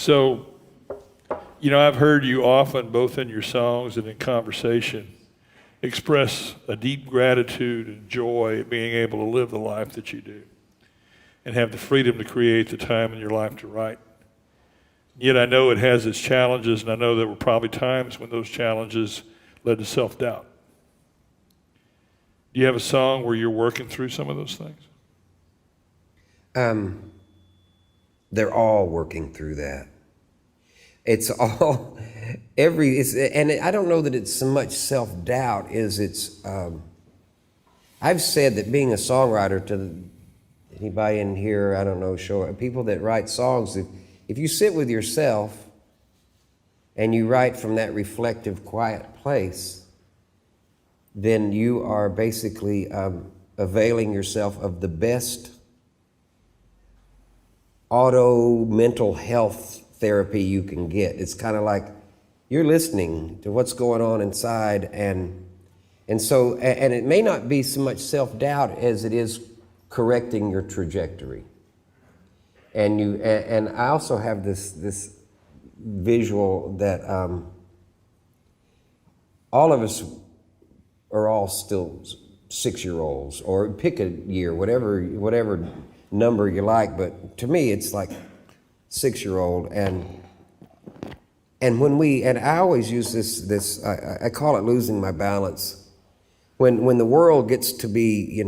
So, I've heard you often, both in your songs and in conversation, express a deep gratitude and joy at being able to live the life that you do and have the freedom to create the time in your life to write. Yet I know it has its challenges, and I know there were probably times when those challenges led to self-doubt. Do you have a song where you're working through some of those things? They're all working through that. It's all, and I don't know that it's so much self-doubt as I've said that being a songwriter, to anybody in here, I don't know, people that write songs, if you sit with yourself and you write from that reflective, quiet place, then you are basically availing yourself of the best auto mental health therapy you can get. It's kind of like you're listening to what's going on inside, and it may not be so much self-doubt as it is correcting your trajectory. And I also have this visual that all of us are all still 6-year-olds, or pick a year, whatever number you like, but to me it's like 6-year-old, and I always use this I call it losing my balance. When the world gets to be,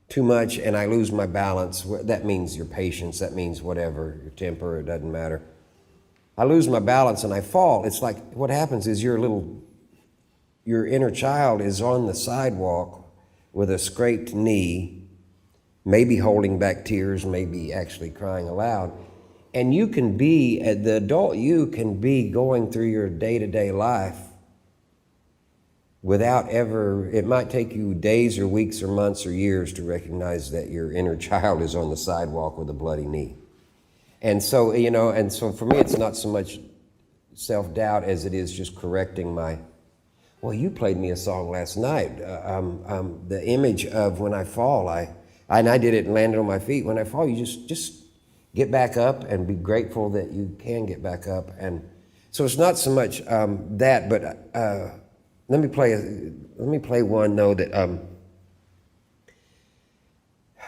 too much and I lose my balance, that means your patience, that means whatever, your temper, it doesn't matter. I lose my balance and I fall. It's like what happens is your inner child is on the sidewalk with a scraped knee, maybe holding back tears, maybe actually crying aloud. And you can be, the adult you can be going through your day-to-day life without ever, it might take you days or weeks or months or years to recognize that your inner child is on the sidewalk with a bloody knee. And so, for me, it's not so much self-doubt as it is just correcting well, you played me a song last night, the image of when I fall, and I did it and landed on my feet. When I fall, you just get back up and be grateful that you can get back up. And so it's not so much that, but let me play one though that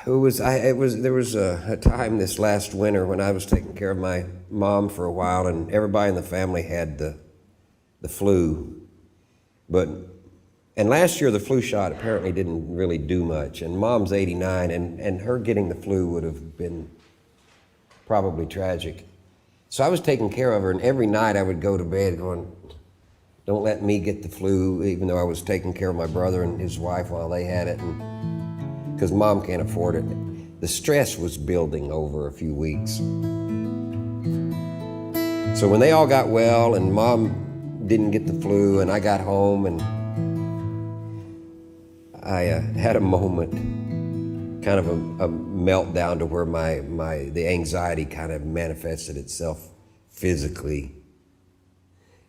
there was a time this last winter when I was taking care of my mom for a while, and everybody in the family had the flu, and last year the flu shot apparently didn't really do much, and Mom's 89, and her getting the flu would have been probably tragic. So I was taking care of her, and every night I would go to bed going, don't let me get the flu, even though I was taking care of my brother and his wife while they had it, because Mom can't afford it. The stress was building over a few weeks. So when they all got well and Mom didn't get the flu and I got home, and I had a moment, kind of a meltdown, to where the anxiety kind of manifested itself physically.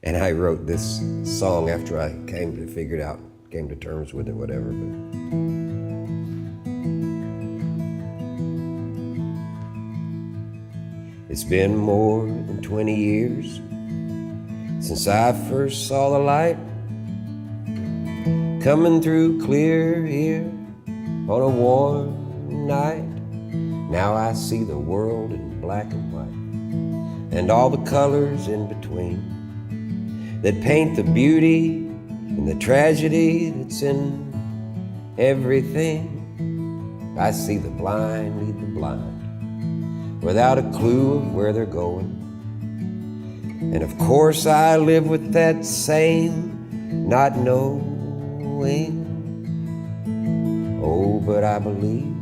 And I wrote this song after I came to terms with it, whatever. It's been more than 20 years since I first saw the light coming through clear here on a warm night. Now I see the world in black and white, and all the colors in between that paint the beauty and the tragedy that's in everything. I see the blind lead the blind without a clue of where they're going. And of course I live with that same not knowing. Oh, but I believe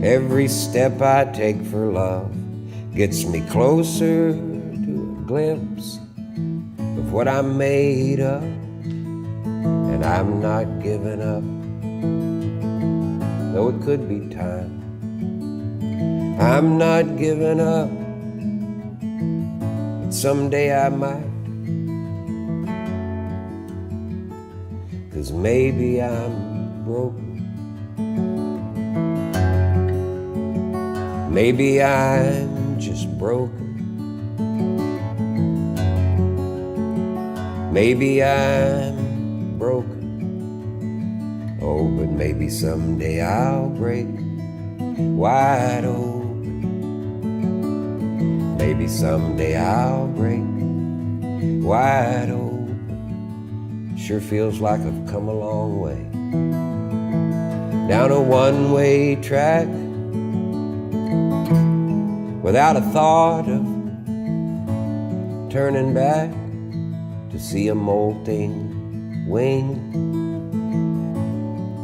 every step I take for love gets me closer to a glimpse of what I'm made of. And I'm not giving up, though it could be time. I'm not giving up, but someday I might. 'Cause maybe I'm broken, maybe I'm I'm just broken. Maybe I'm broken. Oh, but maybe someday I'll break wide open. Maybe someday I'll break wide open. Sure feels like I've come a long way down a one-way track without a thought of turning back to see a molting wing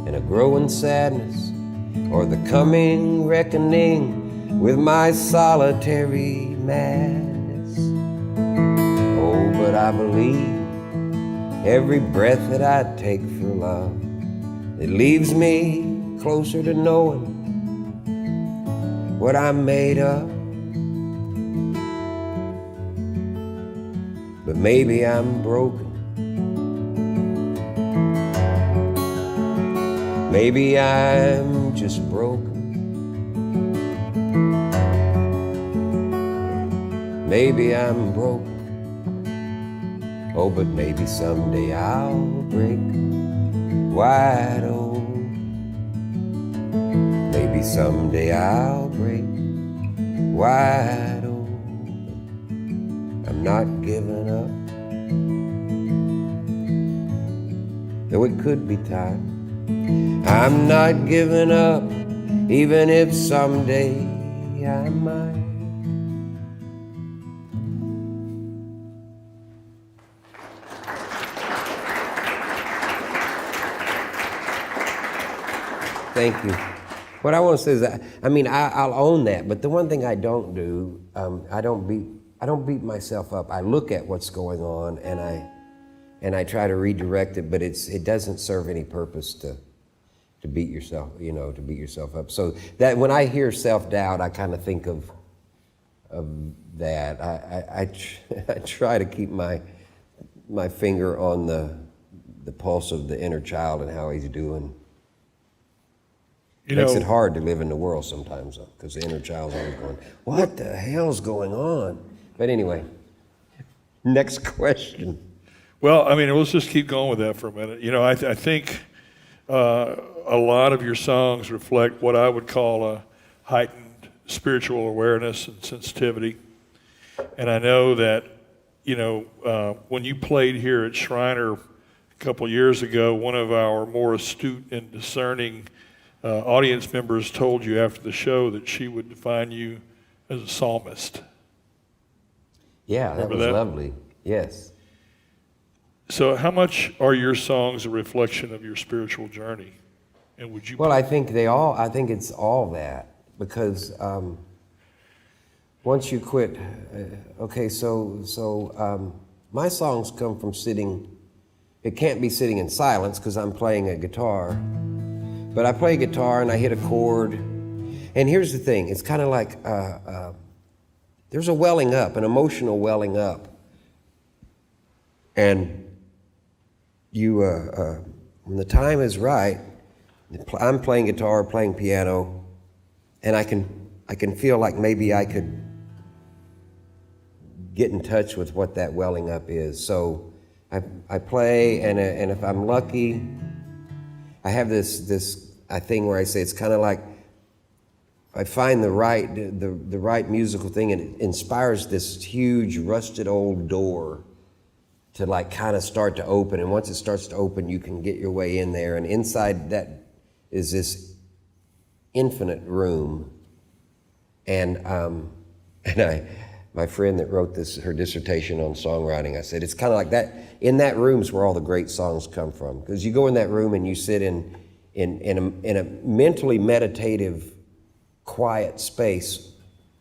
and a growing sadness or the coming reckoning with my solitary madness. Oh, but I believe every breath that I take for love, it leaves me closer to knowing what I'm made of. But maybe I'm broken. Maybe I'm just broken. Maybe I'm broken. Oh, but maybe someday I'll break wide open. Maybe someday I'll break wide open. I'm not giving up, though it could be time. I'm not giving up, even if someday I might. Thank you. What I want to say is that, I'll own that, but the one thing I don't do, I don't beat myself up. I look at what's going on and I try to redirect it, but it doesn't serve any purpose to beat yourself, to beat yourself up. So that when I hear self-doubt, I kind of think of that. I try to keep my finger on the pulse of the inner child and how he's doing. Makes it hard to live in the world sometimes, because the inner child's always going, what the hell's going on? But anyway, next question. Well, let's just keep going with that for a minute. I think a lot of your songs reflect what I would call a heightened spiritual awareness and sensitivity. And I know that, when you played here at Schreiner a couple years ago, one of our more astute and discerning audience members told you after the show that she would define you as a psalmist. Yeah, that was lovely. Yes. So how much are your songs a reflection of your spiritual journey? And would you? Well, I think it's all that, because once you quit, my songs come from sitting. It can't be sitting in silence because I'm playing a guitar. But I play guitar and I hit a chord. And here's the thing, it's kind of like there's a welling up, an emotional welling up. And you, when the time is right, I'm playing guitar, playing piano, and I can feel like maybe I could get in touch with what that welling up is. So I play, and if I'm lucky, I have this thing where I say it's kind of like I find the right musical thing, and it inspires this huge rusted old door to like kind of start to open. And once it starts to open, you can get your way in there. And inside that is this infinite room. And my friend that wrote her dissertation on songwriting, I said, it's kind of like that. In that room's where all the great songs come from. Because you go in that room and you sit in a mentally meditative, quiet space,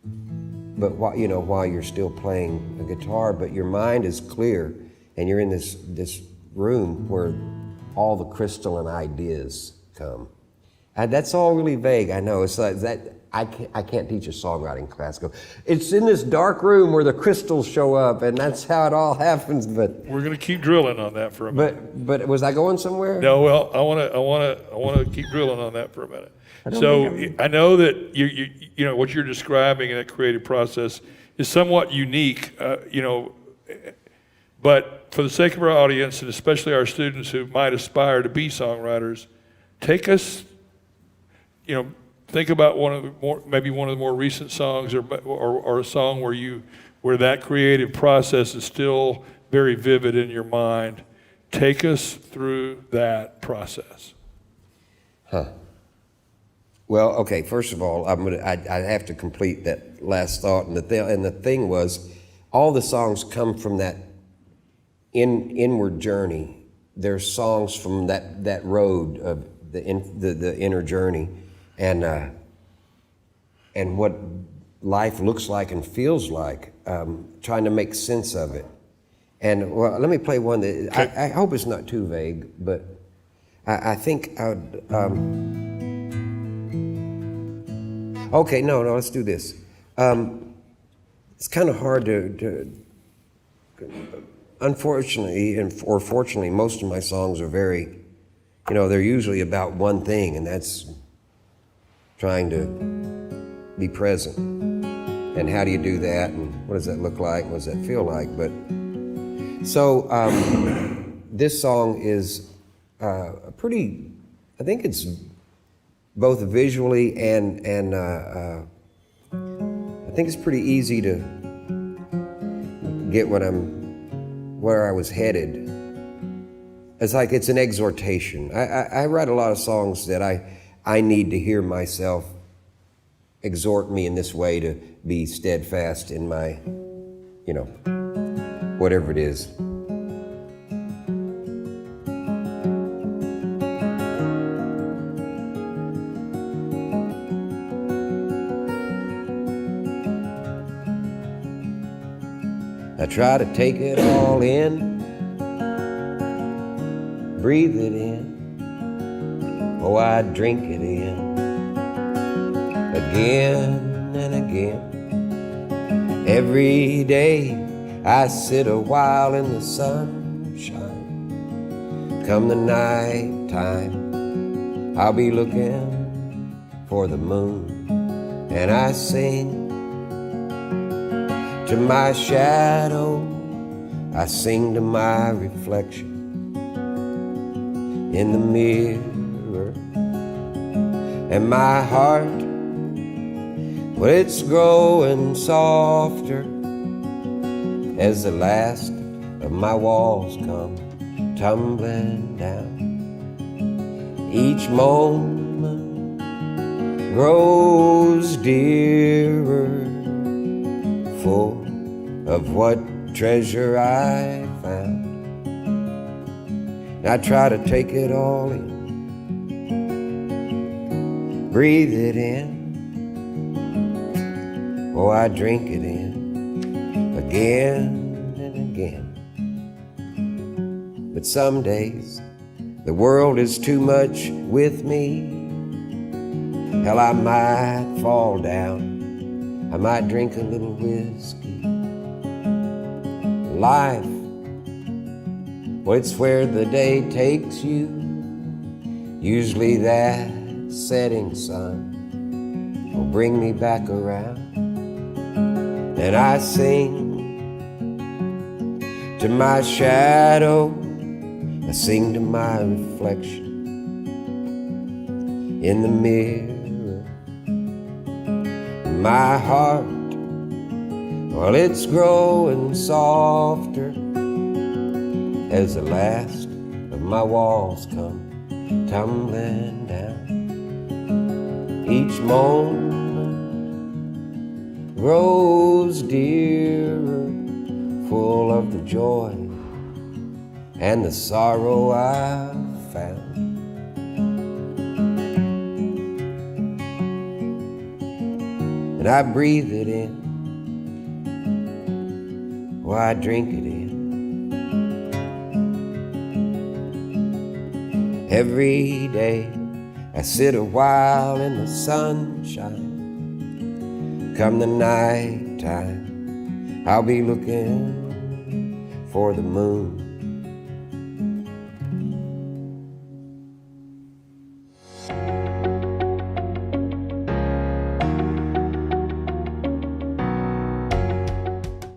but while you're still playing a guitar, but your mind is clear, and you're in this room where all the crystalline ideas come. That's all really vague, I know. It's like that. I can't teach a songwriting class. It's in this dark room where the crystals show up, and that's how it all happens. But We're going to keep drilling on that for a minute. but was I going somewhere? No, well, I want to keep drilling on that for a minute. So I know that you know what you're describing in that creative process is somewhat unique, you know, but for the sake of our audience and especially our students who might aspire to be songwriters, take us, you know, think about maybe one of the more recent songs or a song where that creative process is still very vivid in your mind. Take us through that process. Well, okay. First of all, I have to complete that last thought, and the thing was, all the songs come from that inward journey. There's songs from that road of the inner journey, and what life looks like and feels like, trying to make sense of it. And well, let me play one that I hope it's not too vague, but I think I would. Okay, no, let's do this. It's kind of hard to unfortunately, or fortunately, most of my songs are very, you know, they're usually about one thing, and that's trying to be present. And how do you do that, and what does that look like, what does that feel like? But so this song is a pretty, I think it's both visually and I think it's pretty easy to get where I was headed. It's like it's an exhortation. I write a lot of songs that I need to hear myself exhort me in this way to be steadfast in my, you know, whatever it is. I try to take it all in, breathe it in, oh, I drink it in, again and again. Every day I sit a while in the sunshine. Come the night time, I'll be looking for the moon, and I sing to my shadow, I sing to my reflection in the mirror. And my heart, well, it's growing softer as the last of my walls come tumbling down. Each moment grows dearer, full of what treasure I found. I try to take it all in, breathe it in, oh, I drink it in, again and again. But some days the world is too much with me. Hell, I might fall down, I might drink a little whiskey. Life, well, it's where the day takes you. Usually that setting sun will bring me back around. And I sing to my shadow, I sing to my reflection in the mirror. My heart, well, it's growing softer as the last of my walls come tumbling down. Each moment grows dearer, full of the joy and the sorrow I've found. And I breathe it in, or I drink it in. Every day I sit a while in the sunshine. Come the night time, I'll be looking for the moon.